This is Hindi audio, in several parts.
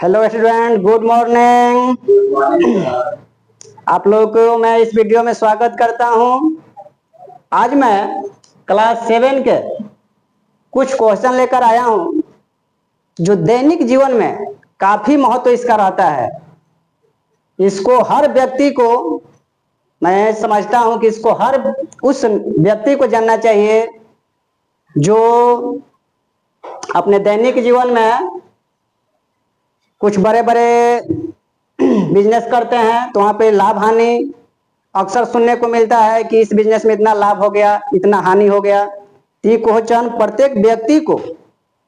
Hello student, good morning. आप लोगों को मैं इस वीडियो में स्वागत करता हूं। आज मैं क्लास 7 के कुछ क्वेश्चन लेकर आया हूं जो दैनिक जीवन में काफी महत्व इसका रहता है। इसको हर व्यक्ति को, मैं समझता हूं कि इसको हर उस व्यक्ति को जानना चाहिए जो अपने दैनिक जीवन में कुछ बड़े बड़े बिजनेस करते हैं तो वहाँ पे लाभ हानि अक्सर सुनने को मिलता है कि इस बिजनेस में इतना लाभ हो गया, इतना हानि हो गया। ये क्वेश्चन प्रत्येक व्यक्ति को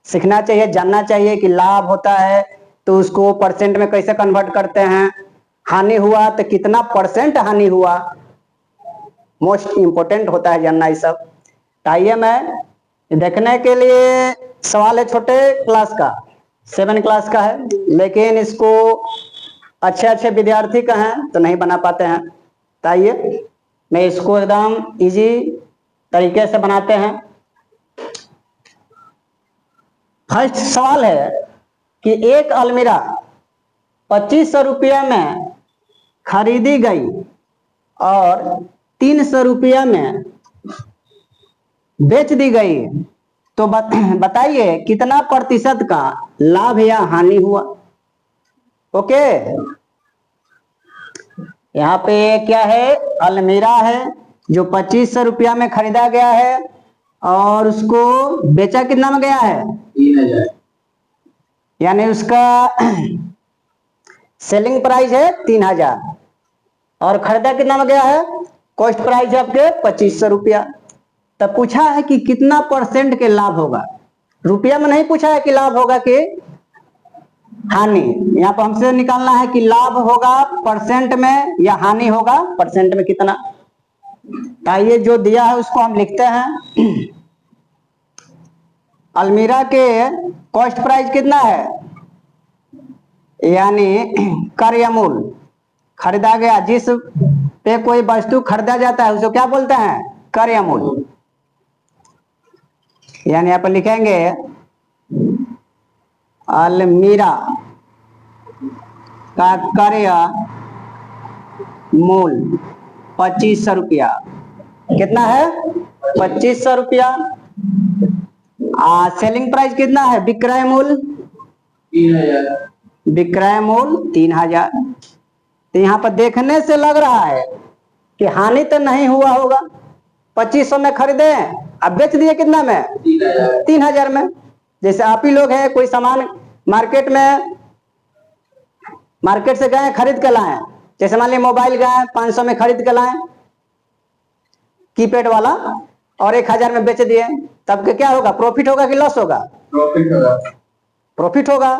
सीखना चाहिए, जानना चाहिए कि लाभ होता है तो उसको परसेंट में कैसे कन्वर्ट करते हैं, हानि हुआ तो कितना परसेंट हानि हुआ, मोस्ट इम्पोर्टेंट होता है जानना ये सब। आइए मैं देखने के लिए सवाल है छोटे क्लास का, 7 क्लास का है, लेकिन इसको अच्छे अच्छे विद्यार्थी का हैं तो नहीं बना पाते हैं। तो आइए मैं इसको एकदम इजी तरीके से बनाते हैं। फर्स्ट सवाल है कि एक अलमीरा 2500 रुपया में खरीदी गई और 300 रुपया में बेच दी गई, तो बताइए कितना प्रतिशत का लाभ या हानि हुआ। ओके, यहाँ पे क्या है, अलमीरा है जो 2500 रुपया में खरीदा गया है और उसको बेचा कितना में गया है, 3000। यानी उसका सेलिंग प्राइस है 3000 और खरीदा कितना में गया है, कॉस्ट प्राइस है आपके 2500 रुपया। तब पूछा है कि कितना परसेंट के लाभ होगा, रुपया में नहीं पूछा है कि लाभ होगा कि हानि। यहाँ पर हमसे निकालना है कि लाभ होगा परसेंट में या हानि होगा परसेंट में कितना। आइए जो दिया है उसको हम लिखते हैं। अलमीरा के कॉस्ट प्राइस कितना है, यानी क्रय मूल्य, खरीदा गया जिस पे कोई वस्तु खरीदा जाता है उसको क्या बोलते हैं, क्रय मूल्य। यानी यहाँ पर लिखेंगे अलमीरा का क्रय मूल्य 2500 रुपया। कितना है, 2500 रुपया। सेलिंग प्राइस कितना है, विक्रय मूल्य 3000। विक्रय मूल्य 3000। तो यहाँ पर देखने से लग रहा है कि हानि तो नहीं हुआ होगा। 2500 में खरीदे, अब बेच दिए कितना में, 3000 में। जैसे आप ही लोग हैं, कोई सामान मार्केट से गए खरीद के लाए, जैसे मान लीजिए मोबाइल गए 500 में खरीद के लाए कीपैड वाला और 1000 में बेच दिए, तब के क्या होगा, प्रॉफिट होगा कि लॉस होगा, प्रॉफिट होगा। प्रॉफिट होगा।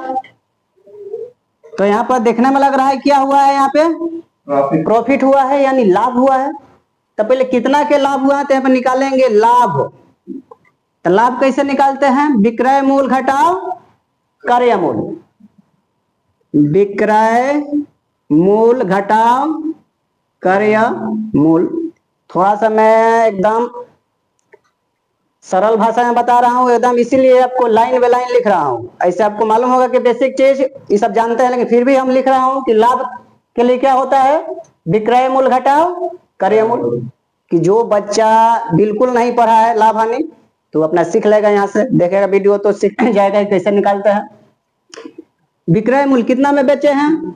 तो यहाँ पर देखने में लग रहा है क्या हुआ है, यहाँ पे प्रॉफिट हुआ है, यानी लाभ हुआ है। तो पहले कितना के लाभ हुआ है तो यहाँ पर निकालेंगे लाभ। तो लाभ कैसे निकालते हैं, विक्रय मूल्य घटाओ क्रय मूल्य, विक्रय मूल्य घटाओ क्रय मूल्य। थोड़ा सा मैं एकदम सरल भाषा में बता रहा हूँ एकदम, इसीलिए आपको लाइन बाय लाइन लिख रहा हूँ। ऐसे आपको मालूम होगा कि बेसिक चीज ये सब जानते हैं, लेकिन फिर भी हम लिख रहा हूँ कि लाभ के लिए क्या होता है, विक्रय मूल्य घटाओ क्रय मूल्य। कि जो बच्चा बिल्कुल नहीं पढ़ा है लाभ हानि तो अपना सीख लेगा, यहाँ से देखेगा वीडियो तो सीख जाएगा कैसे निकालते हैं। विक्रय मूल्य कितना में बेचे हैं,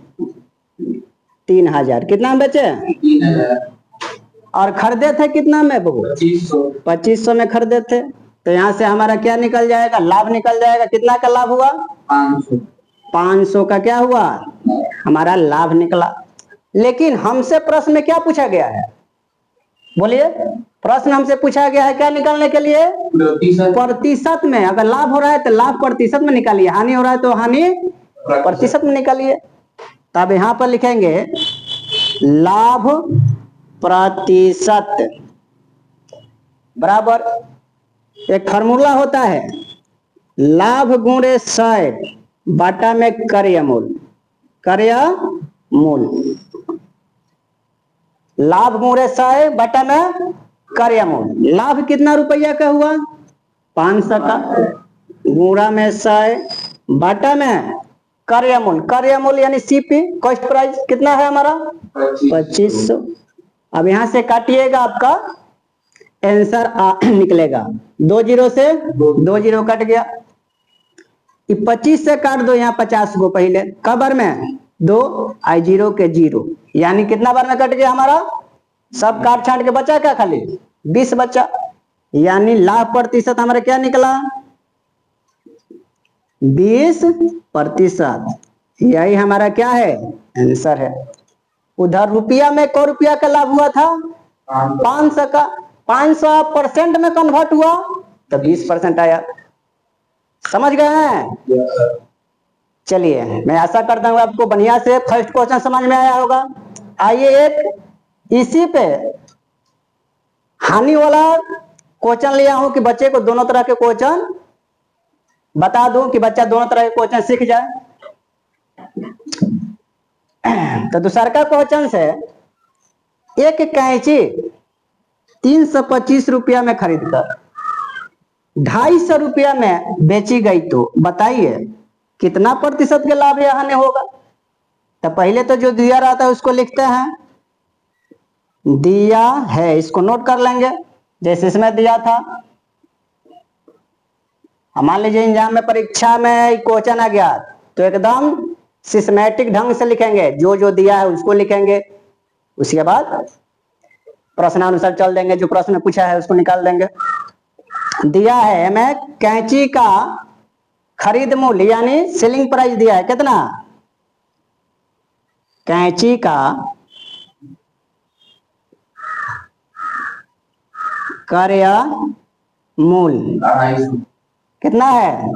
3000। कितना में बेचे, 3000। और खरीदे थे कितना में, 2500 में खरीदे थे। तो यहाँ से हमारा क्या निकल जाएगा, लाभ निकल जाएगा। कितना का लाभ हुआ, 500 का क्या हुआ, हमारा लाभ निकला। लेकिन हमसे प्रश्न में क्या पूछा गया है, बोलिए, प्रश्न हमसे पूछा गया है क्या निकालने के लिए, प्रतिशत में। अगर लाभ हो रहा है तो लाभ प्रतिशत में निकालिए, हानि हो रहा है तो हानि प्रतिशत में निकालिए। तब यहाँ पर लिखेंगे लाभ प्रतिशत बराबर, एक फार्मूला होता है, लाभ गुणे 100 बाटा में क्रय मूल्य, क्रय मूल्य, लाभ गुणे 100 बाटा में क्रय मूल्य। लाभ कितना रुपया का हुआ, 500 का, गुणा में 100 बाटा में क्रय मूल्य यानी सीपी कॉस्ट प्राइस कितना है हमारा 2500। अब यहां से काटिएगा आपका आंसर निकलेगा 20 से 20 कट गया। 25 से काट दो यहाँ 50 को पहले कब बार में 2 आई 0 के 0 यानी कितना बार में कट गया हमारा सब काट छाट के बचा क्या खाली 20 बचा यानी लाभ प्रतिशत हमारा क्या निकला 20%। यही हमारा क्या है आंसर है। उधर रुपया में क रुपया का लाभ हुआ था 500 का 500% में कन्वर्ट हुआ तो 20% आया। समझ गए हैं। चलिए मैं आशा करता हूँ आपको बढ़िया से फर्स्ट क्वेश्चन समझ में आया होगा। आइए एक इसी पे हानि वाला क्वेश्चन लिया हूं कि बच्चे को दोनों तरह के क्वेश्चन बता दूं कि बच्चा दोनों तरह के क्वेश्चन सीख जाए। तो दूसरा का क्वेश्चन से एक कैंची 325 रुपया में खरीद कर 250 रुपया में बेची गई तो बताइए कितना प्रतिशत के लाभ या हानि होगा। तो पहले तो जो दिया रहता है उसको लिखते हैं दिया है इसको नोट कर लेंगे जैसे इसमें दिया था। मान लीजिए एग्जाम में परीक्षा में क्वेश्चन आ गया तो एकदम सिस्टमैटिक ढंग से लिखेंगे जो जो दिया है उसको लिखेंगे उसके बाद प्रश्नानुसार चल देंगे जो प्रश्न में पूछा है उसको निकाल देंगे। दिया है हमें कैंची का खरीद मूल्य यानी सेलिंग प्राइस दिया है कितना कैंची का क्रय मूल्य कितना है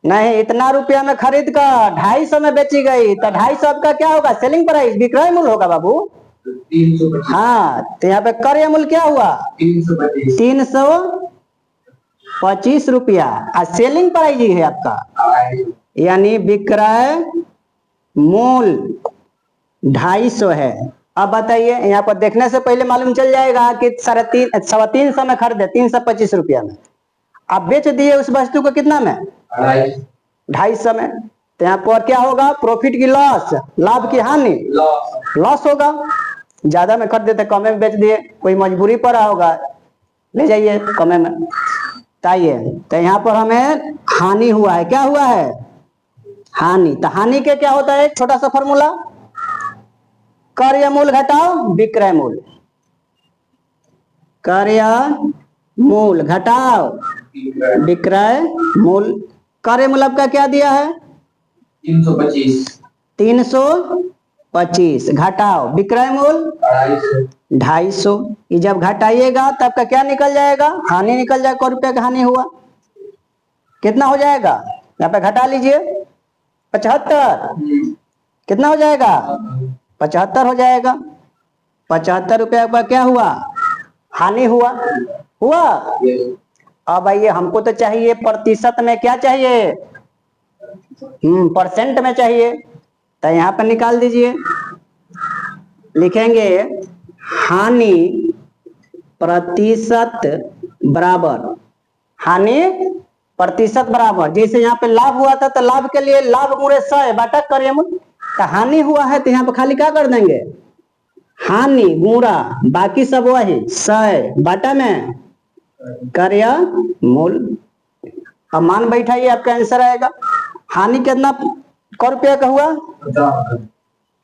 नहीं इतना रुपया में खरीद कर 250 में बेची गई तो 250 आपका क्या होगा सेलिंग प्राइस विक्रय मूल्य होगा बाबू 325। हाँ तो यहाँ पे क्रय मूल्य क्या हुआ 325 रुपया और सेलिंग प्राइस ही है आपका यानी विक्रय मूल्य 250 है। अब बताइए यहाँ पर देखने से पहले मालूम चल जाएगा कि 350 में खरीदे 325 रुपया में आप बेच दिए उस वस्तु को कितना में 250 में तो यहाँ पर क्या होगा प्रॉफिट की लॉस लाभ की हानि लॉस होगा। ज्यादा में खरीदे तो कमे में बेच दिए कोई मजबूरी पड़ा होगा ले जाइए कमे में ताइए तो यहाँ पर हमें हानि हुआ है। क्या हुआ है हानि। तो हानि के क्या होता है छोटा सा फॉर्मूला क्रय मूल्य घटाओ विक्रय मूल्य क्रय मूल्य घटाओ विक्रय मूल्य। क्रय मूल्य आपका क्या दिया है 325 घटाओ विक्रय मूल्य 250। ये जब घटाइएगा तब का क्या निकल जाएगा हानि निकल जाएगा। रुपया का हानि हुआ कितना हो जाएगा यहाँ पे घटा लीजिए 75 कितना हो जाएगा 75 हो जाएगा। 75 रुपया का क्या हुआ हानि हुआ हुआ। अब आइए हमको तो चाहिए प्रतिशत में क्या चाहिए परसेंट में चाहिए तो यहाँ पर निकाल दीजिए लिखेंगे हानि प्रतिशत बराबर हानि प्रतिशत बराबर जैसे यहाँ पे लाभ हुआ था तो लाभ के लिए लाभ गुणे 100 बाटा क्रय मूल्य। तो हानि हुआ है तो यहाँ पे खाली क्या कर देंगे हानि गुणा बाकी सब वही 100 बाटा में क्रय मूल्य। अब मान बैठाइए आपका आंसर आएगा हानि कितना क रुपया का हुआ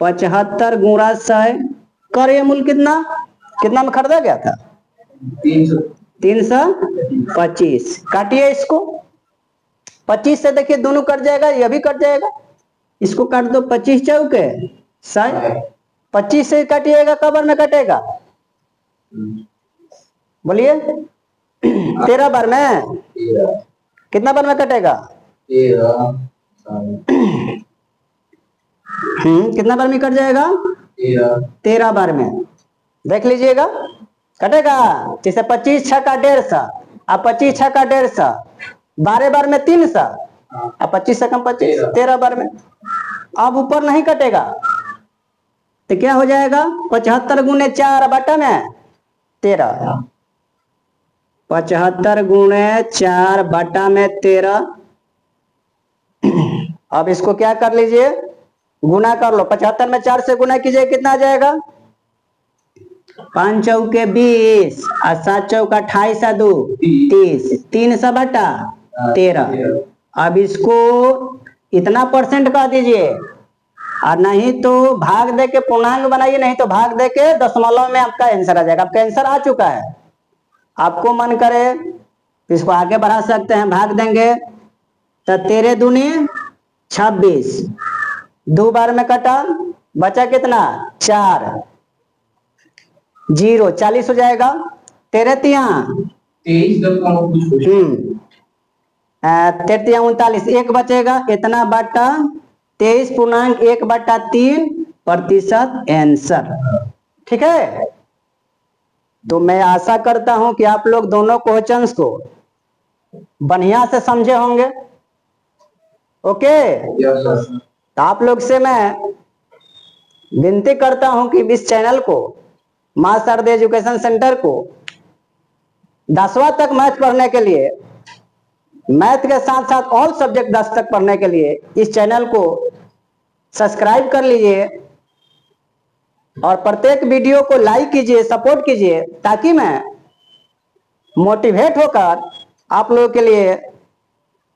75 गुणा 100 क्रय मूल्य कितना में खरीदा गया था 325। काटिए इसको 25 से देखिए दोनों कट जाएगा यह भी कट जाएगा इसको काट दो 25 चौके 100 25 से काटिएगा कबर में कटेगा बोलिए 13 बार में कितना बार में कटेगा कितना बार में कट जाएगा 13 बार में देख लीजिएगा कटेगा। जैसे 25 6 का 150 अब 25 6 का 150 12 बार में 300 अब 25 से कम 25 13 बार में। अब ऊपर नहीं कटेगा तो क्या हो जाएगा 75 गुणे 4 बटा में 13 75 गुणे 4 बटा में 13 अब इसको क्या कर लीजिए, गुना कर लो। 75 में 4 से गुना कीजिए, कितना आ जाएगा? 5 चौके 20 और 7 चौका 28 और 2 30, 3 सा बटा 13। अब इसको इतना परसेंट कर दीजिए, और नहीं तो भाग दे के पूर्णांक बनाइए, नहीं तो भाग दे के दशमलव में आपका आंसर आ जाएगा। आपका आंसर आ चुका है। आपको मन करे तो इसको आगे बढ़ा सकते हैं, भाग देंगे तो 13 दूनी 26, 2 बार में कटा, बचा कितना? 4, 0, 40 हो जाएगा। 13 तिया 39, 1 बचेगा, इतना बटा 23.1/3% आंसर। ठीक है, तो मैं आशा करता हूं कि आप लोग दोनों क्वेश्चंस को बढ़िया से समझे होंगे। ओके, तो आप लोग से मैं विनती करता हूं कि इस चैनल को, मां शारदा एजुकेशन सेंटर को 10वां तक मैथ पढ़ने के लिए, मैथ के साथ साथ ऑल सब्जेक्ट 10 तक पढ़ने के लिए इस चैनल को सब्सक्राइब कर लीजिए और प्रत्येक वीडियो को लाइक कीजिए, सपोर्ट कीजिए, ताकि मैं मोटिवेट होकर आप लोगों के लिए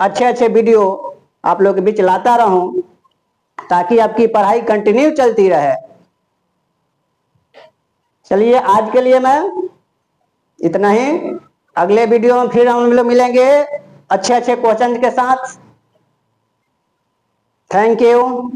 अच्छे अच्छे वीडियो आप लोगों के बीच लाता रहूं, ताकि आपकी पढ़ाई कंटिन्यू चलती रहे। चलिए, आज के लिए मैं इतना ही। अगले वीडियो में फिर हम लोग मिलेंगे अच्छे अच्छे क्वेश्चन के साथ। Thank you.